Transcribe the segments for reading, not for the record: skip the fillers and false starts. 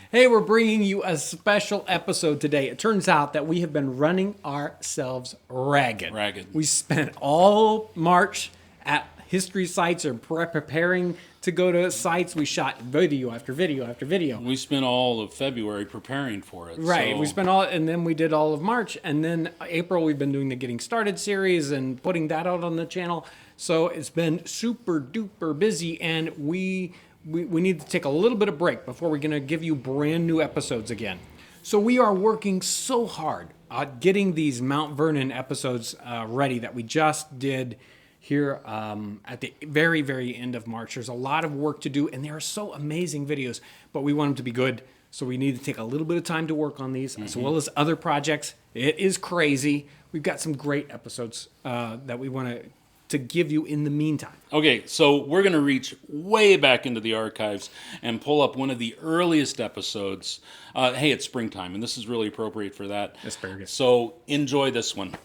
Hey, we're bringing you a special episode today. It turns out that we have been running ourselves ragged. We spent all March at history sites or preparing to go to sites. We shot video after video after video. We spent all of February preparing for it. Right. So. We spent all, and then we did all of March. And then April, we've been doing the Getting Started series and putting that out on the channel. So it's been super duper busy, and we need to take a little bit of break before we're going to give you brand new episodes again. So we are working so hard at getting these Mount Vernon episodes ready that we just did here at the very, very end of March. There's a lot of work to do, and they are so amazing videos, but we want them to be good. So we need to take a little bit of time to work on these, as well as other projects. It is crazy. We've got some great episodes that we want to give you in the meantime. Okay, so we're going to reach way back into the archives and pull up one of the earliest episodes. Hey, it's springtime, and this is really appropriate for that. Asparagus. So enjoy this one.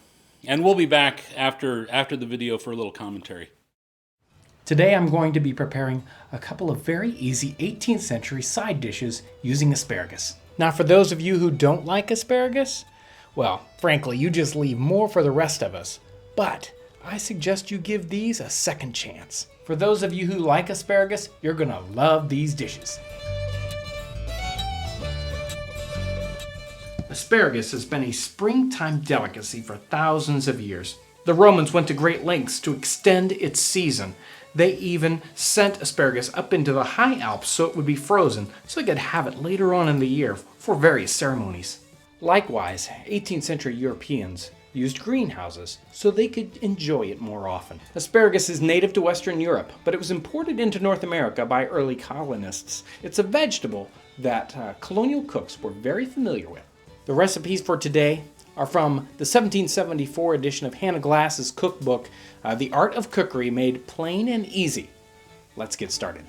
And we'll be back after the video for a little commentary. Today I'm going to be preparing a couple of very easy 18th century side dishes using asparagus. Now for those of you who don't like asparagus, well, frankly, you just leave more for the rest of us. But I suggest you give these a second chance. For those of you who like asparagus, you're gonna love these dishes. Asparagus has been a springtime delicacy for thousands of years. The Romans went to great lengths to extend its season. They even sent asparagus up into the high Alps so it would be frozen, so they could have it later on in the year for various ceremonies. Likewise, 18th century Europeans used greenhouses so they could enjoy it more often. Asparagus is native to Western Europe, but it was imported into North America by early colonists. It's a vegetable that colonial cooks were very familiar with. The recipes for today are from the 1774 edition of Hannah Glass's cookbook, The Art of Cookery Made Plain and Easy. Let's get started.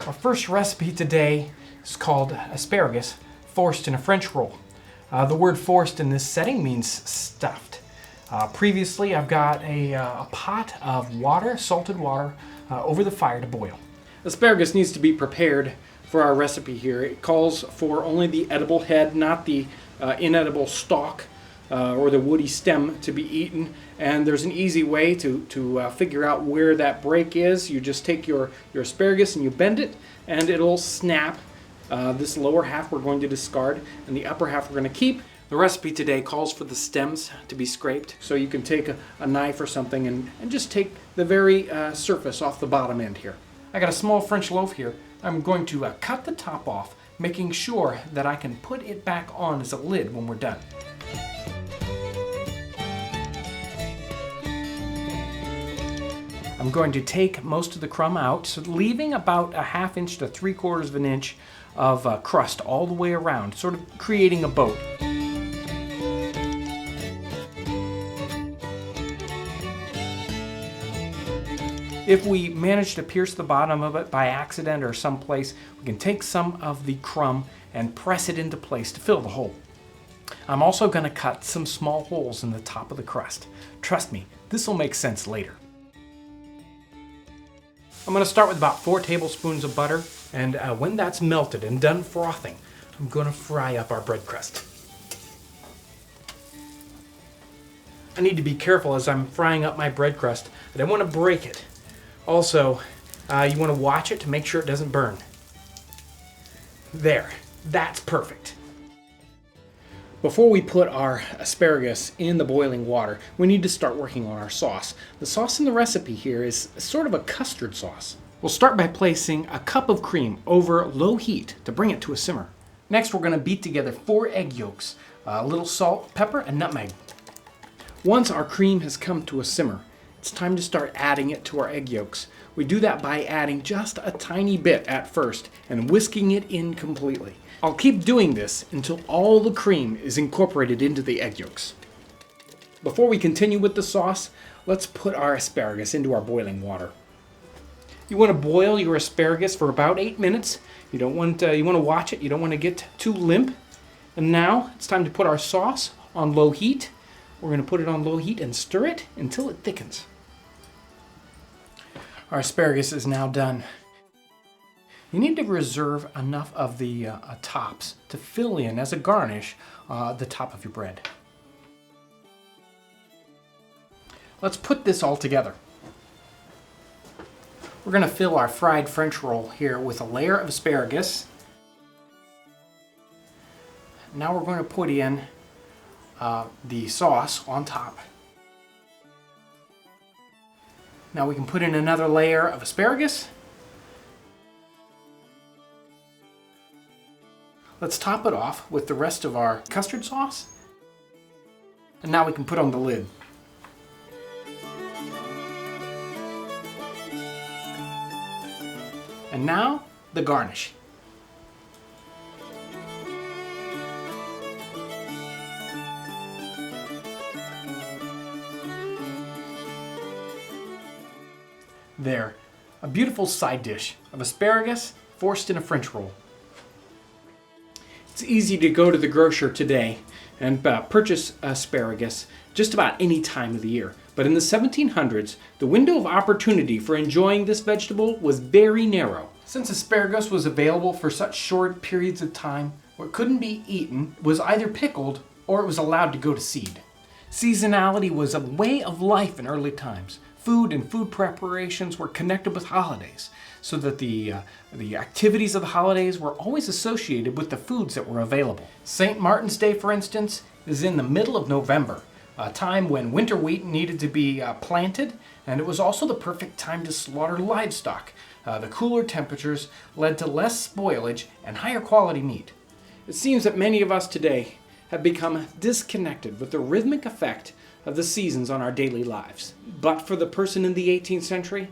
Our first recipe today is called asparagus forced in a French roll. The word forced in this setting means stuffed. Previously, I've got a pot of water, salted water, over the fire to boil. Asparagus needs to be prepared for our recipe here. It calls for only the edible head, not the inedible stalk or the woody stem to be eaten. And there's an easy way to figure out where that break is. You just take your asparagus and you bend it, and it'll snap. This lower half we're going to discard, and the upper half we're going to keep. The recipe today calls for the stems to be scraped, so you can take a knife or something and just take the very surface off the bottom end here. I got a small French loaf here. I'm going to cut the top off, making sure that I can put it back on as a lid when we're done. I'm going to take most of the crumb out, so leaving about a 1/2 inch to 3/4 of an inch of crust all the way around, sort of creating a boat. If we manage to pierce the bottom of it by accident or someplace, we can take some of the crumb and press it into place to fill the hole. I'm also going to cut some small holes in the top of the crust. Trust me, this will make sense later. I'm going to start with about 4 tablespoons of butter, and when that's melted and done frothing, I'm going to fry up our bread crust. I need to be careful as I'm frying up my bread crust. I don't want to break it. Also, you want to watch it to make sure it doesn't burn. There, that's perfect. Before we put our asparagus in the boiling water, we need to start working on our sauce. The sauce in the recipe here is sort of a custard sauce. We'll start by placing a cup of cream over low heat to bring it to a simmer. Next, we're going to beat together 4 egg yolks, a little salt, pepper, and nutmeg. Once our cream has come to a simmer, it's time to start adding it to our egg yolks. We do that by adding just a tiny bit at first and whisking it in completely. I'll keep doing this until all the cream is incorporated into the egg yolks. Before we continue with the sauce, let's put our asparagus into our boiling water. You want to boil your asparagus for about 8 minutes. You want to watch it. You don't want to get too limp. And now it's time to put our sauce on low heat. We're going to put it on low heat and stir it until it thickens. Our asparagus is now done. You need to reserve enough of the tops to fill in as a garnish the top of your bread. Let's put this all together. We're going to fill our fried French roll here with a layer of asparagus. Now we're going to put in the sauce on top. Now we can put in another layer of asparagus. Let's top it off with the rest of our custard sauce. And now we can put on the lid. And now, the garnish. There, a beautiful side dish of asparagus forced in a French roll. It's easy to go to the grocer today and purchase asparagus just about any time of the year. But in the 1700s, the window of opportunity for enjoying this vegetable was very narrow. Since asparagus was available for such short periods of time, what couldn't be eaten was either pickled or it was allowed to go to seed. Seasonality was a way of life in early times. Food and food preparations were connected with holidays, so that the activities of the holidays were always associated with the foods that were available. St. Martin's Day, for instance, is in the middle of November, a time when winter wheat needed to be planted, and it was also the perfect time to slaughter livestock. The cooler temperatures led to less spoilage and higher quality meat. It seems that many of us today have become disconnected with the rhythmic effect of the seasons on our daily lives. But for the person in the 18th century,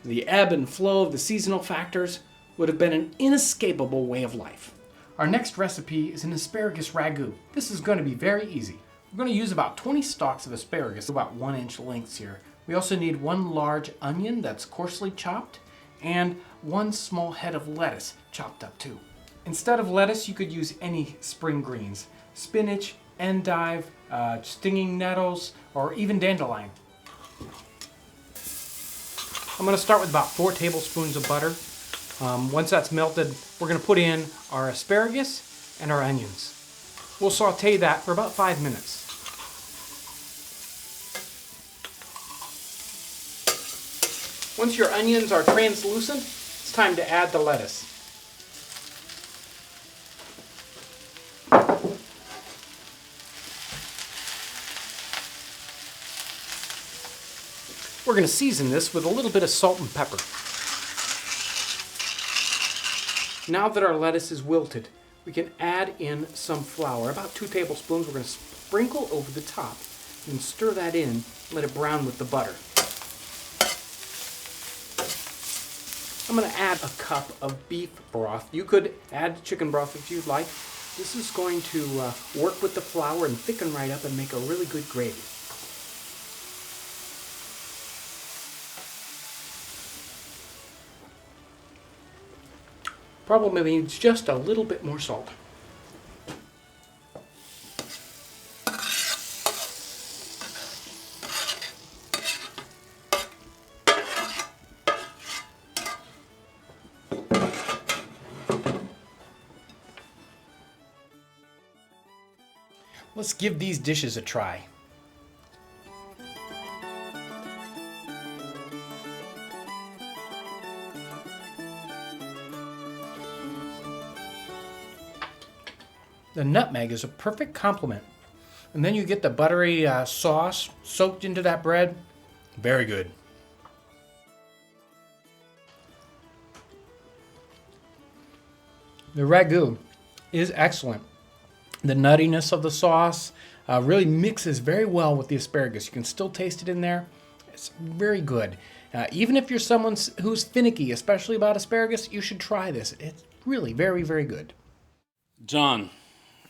the ebb and flow of the seasonal factors would have been an inescapable way of life. Our next recipe is an asparagus ragu. This is going to be very easy. We're going to use about 20 stalks of asparagus, about 1-inch lengths here. We also need 1 large onion that's coarsely chopped, and 1 small head of lettuce chopped up too. Instead of lettuce, you could use any spring greens. Spinach, endive, stinging nettles, or even dandelion. I'm going to start with about 4 tablespoons of butter. Once that's melted, we're going to put in our asparagus and our onions. We'll saute that for about 5 minutes. Once your onions are translucent, it's time to add the lettuce. We're going to season this with a little bit of salt and pepper. Now that our lettuce is wilted, we can add in some flour, about 2 tablespoons. We're going to sprinkle over the top and stir that in, let it brown with the butter. I'm going to add a cup of beef broth. You could add chicken broth if you'd like. This is going to work with the flour and thicken right up and make a really good gravy. Probably needs just a little bit more salt. Let's give these dishes a try. The nutmeg is a perfect complement. And then you get the buttery sauce soaked into that bread. Very good. The ragu is excellent. The nuttiness of the sauce really mixes very well with the asparagus. You can still taste it in there. It's very good. Even if you're someone who's finicky, especially about asparagus, you should try this. It's really very, very good. John,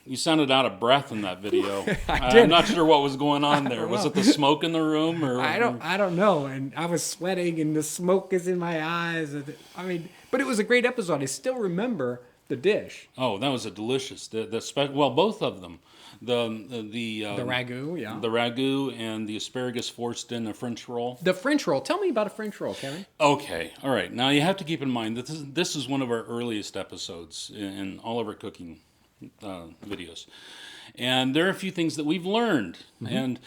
you sounded out of breath in that video. I did. I'm not sure what was going on there. Was it the smoke in the room, or I don't know. And I was sweating and the smoke is in my eyes. I mean, but it was a great episode. I still remember the dish. Oh, that was a delicious. Well, both of them. The ragu, yeah. The ragu and the asparagus forced in a French roll. The French roll. Tell me about a French roll, Kevin. Okay, all right. Now you have to keep in mind that this is one of our earliest episodes in all of our cooking videos, and there are a few things that we've learned, and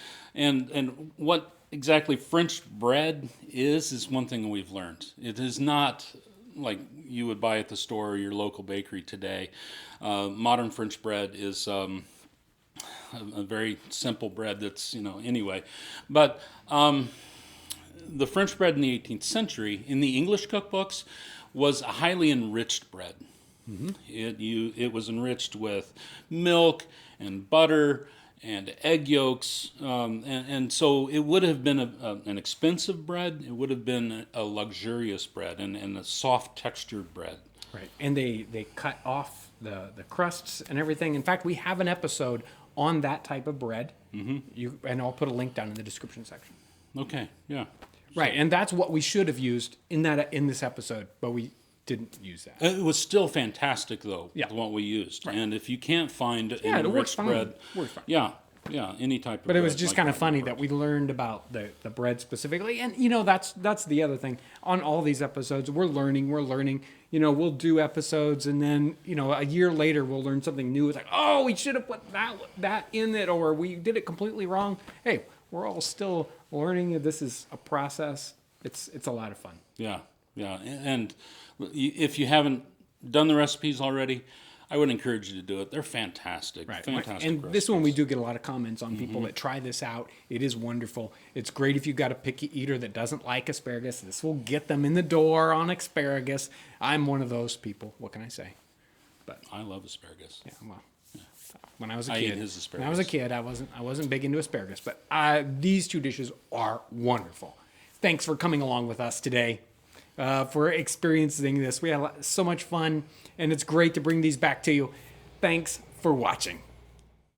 what exactly French bread is one thing we've learned. It is not like you would buy at the store or your local bakery today. Modern French bread is a very simple bread that's, anyway. But the French bread in the 18th century, in the English cookbooks, was a highly enriched bread. It was enriched with milk and butter and egg yolks, and so it would have been an expensive bread. It would have been a luxurious bread and a soft textured bread. Right, and they cut off the crusts and everything. In fact, we have an episode on that type of bread. And I'll put a link down in the description section. Okay, yeah. Right, and that's what we should have used in this episode, but we didn't use that. It was still fantastic, though, Yeah. what we used. Right. And if you can't find an it works enriched fine. bread, Works fine. yeah, any type of But it bread was just like kind of that funny works. that we learned about the bread specifically. And, that's the other thing. On all these episodes, we're learning. We'll do episodes, and then, a year later, we'll learn something new. It's like, oh, we should have put that in it, or we did it completely wrong. Hey, we're all still learning. This is a process. It's a lot of fun. Yeah. And if you haven't done the recipes already, I would encourage you to do it. They're fantastic. Right. Fantastic And this one, we do get a lot of comments on people that try this out. It is wonderful. It's great if you've got a picky eater that doesn't like asparagus. This will get them in the door on asparagus. I'm one of those people. What can I say? But I love asparagus. yeah, well, when I was a I kid, ate his asparagus. when I was a kid, I wasn't big into asparagus, but these two dishes are wonderful. Thanks for coming along with us today. For experiencing this. We had so much fun, and it's great to bring these back to you. Thanks for watching.